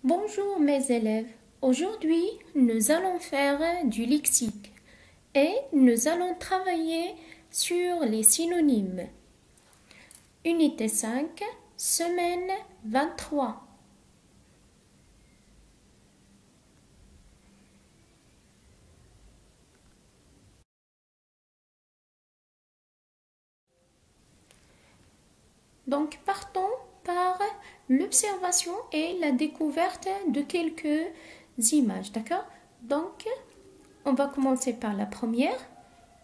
Bonjour mes élèves. Aujourd'hui, nous allons faire du lexique et nous allons travailler sur les synonymes. Unité 5, semaine 23. Donc, partons par l'observation et la découverte de quelques images, d'accord? Donc, on va commencer par la première.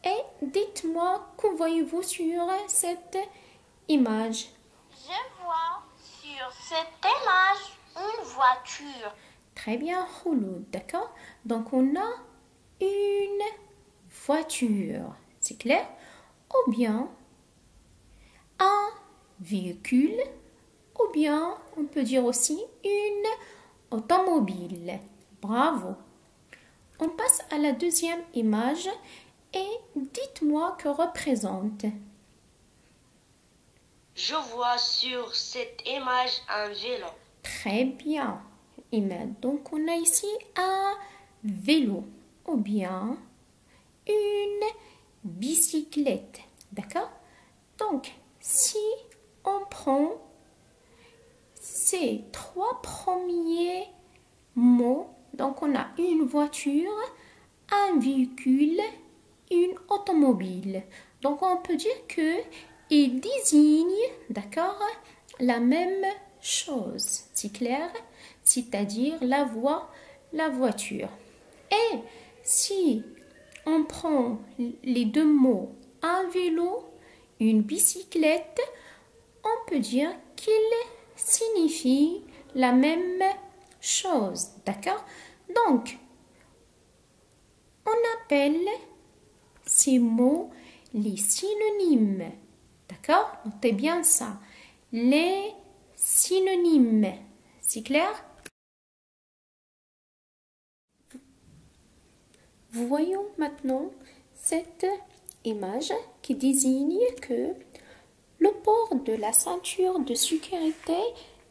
Et dites-moi, que voyez-vous sur cette image? Je vois sur cette image une voiture. Très bien, Khouloud, d'accord? Donc, on a une voiture, c'est clair? Ou bien un véhicule, ou bien on peut dire aussi une automobile. Bravo. On passe à la deuxième image et dites-moi que représente. Je vois sur cette image un vélo. Très bien, Imad. Donc on a ici un vélo ou bien une bicyclette. D'accord? Donc si on prend ces trois premiers mots, donc on a une voiture, un véhicule, une automobile. Donc on peut dire que ils désignent, d'accord, la même chose, c'est clair, c'est-à-dire la voie, la voiture. Et si on prend les deux mots un vélo, une bicyclette, on peut dire qu'ils signifient la même chose, d'accord? Donc, on appelle ces mots les synonymes, d'accord? Notez bien ça, les synonymes, c'est clair? Voyons maintenant cette image qui désigne que le port de la ceinture de sécurité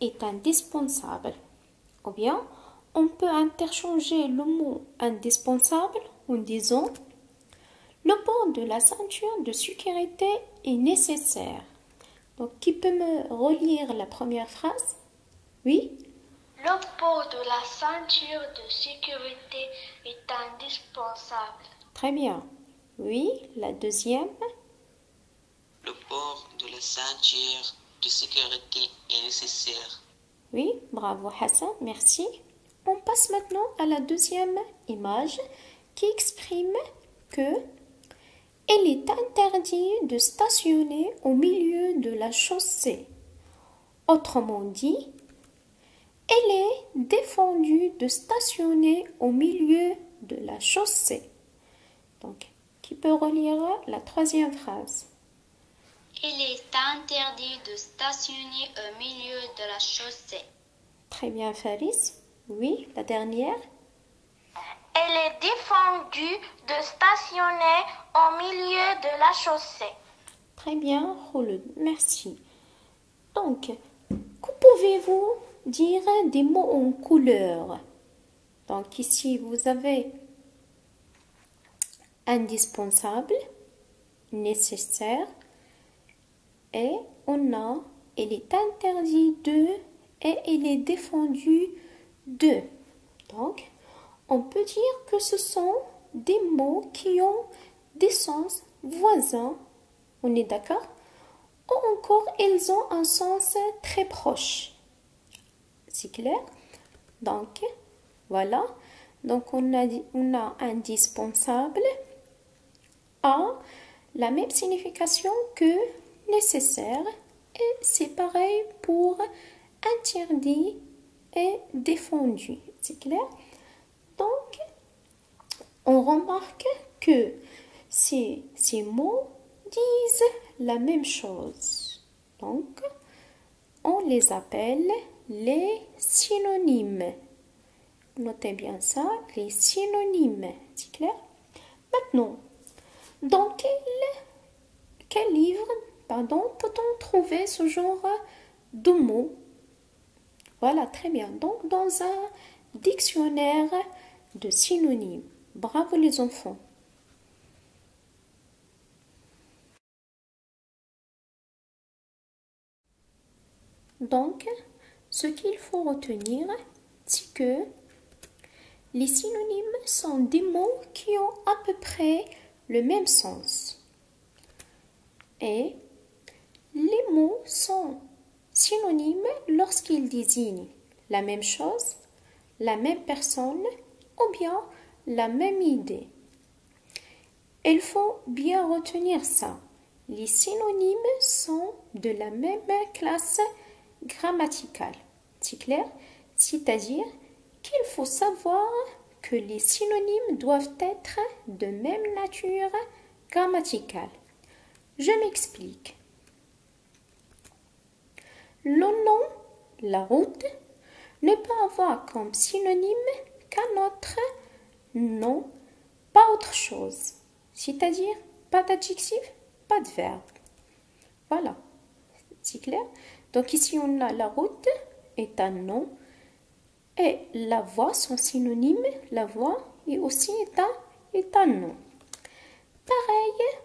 est indispensable. Ou bien, on peut interchanger le mot indispensable en disant le port de la ceinture de sécurité est nécessaire. Donc, qui peut me relire la première phrase? Oui? Le port de la ceinture de sécurité est indispensable. Très bien. Oui, la deuxième? Le port de la ceinture de sécurité est nécessaire. Oui, bravo Hassan, merci. On passe maintenant à la deuxième image qui exprime que il est interdit de stationner au milieu de la chaussée. Autrement dit, il est défendu de stationner au milieu de la chaussée. Donc, qui peut relire la troisième phrase? Il est interdit de stationner au milieu de la chaussée. Très bien, Faris. Oui, la dernière. Il est défendu de stationner au milieu de la chaussée. Très bien, Khouloud. Merci. Donc, que pouvez-vous dire des mots en couleur? Donc, ici, vous avez indispensable, nécessaire, et on a il est interdit de et il est défendu de. Donc, on peut dire que ce sont des mots qui ont des sens voisins, on est d'accord? Ou encore, ils ont un sens très proche. C'est clair? Donc, voilà. Donc, on a indispensable a la même signification que nécessaire et c'est pareil pour interdit et défendu. C'est clair? Donc, on remarque que ces mots disent la même chose. Donc, on les appelle les synonymes. Notez bien ça, les synonymes. C'est clair? Maintenant, dans quel livre peut-on trouver ce genre de mots? Voilà, très bien. Donc, dans un dictionnaire de synonymes. Bravo les enfants. Donc, ce qu'il faut retenir, c'est que les synonymes sont des mots qui ont à peu près le même sens. Et les mots sont synonymes lorsqu'ils désignent la même chose, la même personne ou bien la même idée. Il faut bien retenir ça. Les synonymes sont de la même classe grammaticale. C'est clair? C'est-à-dire qu'il faut savoir que les synonymes doivent être de même nature grammaticale. Je m'explique. Le nom, la route, ne peut avoir comme synonyme qu'un autre nom, pas autre chose. C'est-à-dire pas d'adjectif, pas de verbe. Voilà, c'est clair? Donc ici on a la route est un nom et la voie, son synonyme, la voie est aussi est un nom. Pareil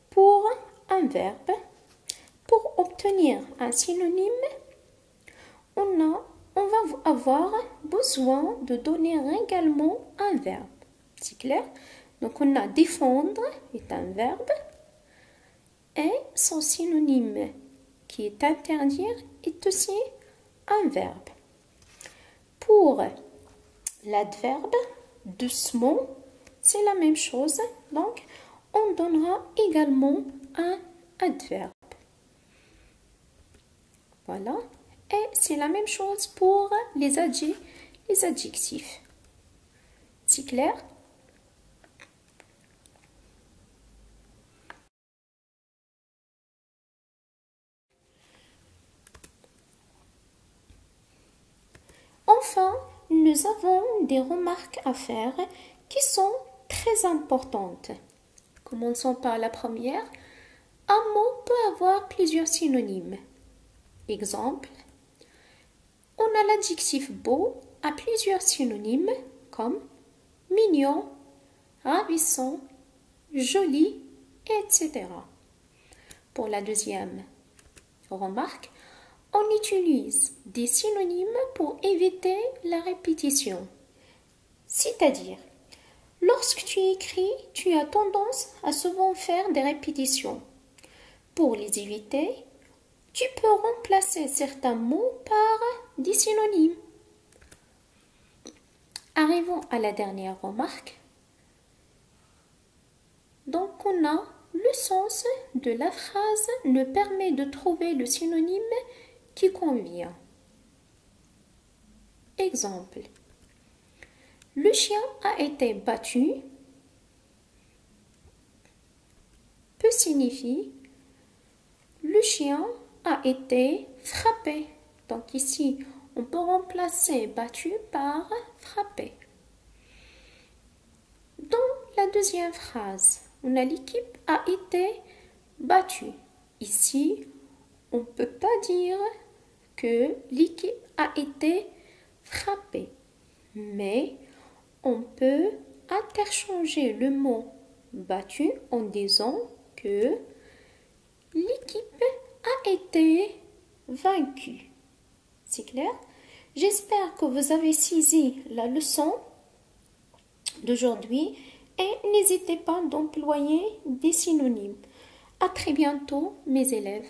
pour un verbe. Pour obtenir un synonyme, on va avoir besoin de donner également un verbe. C'est clair? Donc on a défendre est un verbe et son synonyme qui est interdire est aussi un verbe. Pour l'adverbe, doucement, c'est la même chose. Donc on donnera également un adverbe. Voilà. Et c'est la même chose pour les adjectifs. C'est clair? Enfin, nous avons des remarques à faire qui sont très importantes. Commençons par la première. Un mot peut avoir plusieurs synonymes. Exemple, on a l'adjectif beau à plusieurs synonymes comme mignon, ravissant, joli, etc. Pour la deuxième remarque, on utilise des synonymes pour éviter la répétition. C'est-à-dire, lorsque tu écris, tu as tendance à souvent faire des répétitions. Pour les éviter, tu peux remplacer certains mots par des synonymes. Arrivons à la dernière remarque. Donc, on a le sens de la phrase nous permet de trouver le synonyme qui convient. Exemple. Le chien a été battu peut signifier le chien a été frappé. Donc ici, on peut remplacer battu par frappé. Dans la deuxième phrase, on a l'équipe a été battue. Ici, on ne peut pas dire que l'équipe a été frappée, mais on peut interchanger le mot battu en disant que l'équipe a été vaincue. C'est clair? J'espère que vous avez saisi la leçon d'aujourd'hui et n'hésitez pas d'employer des synonymes. À très bientôt, mes élèves.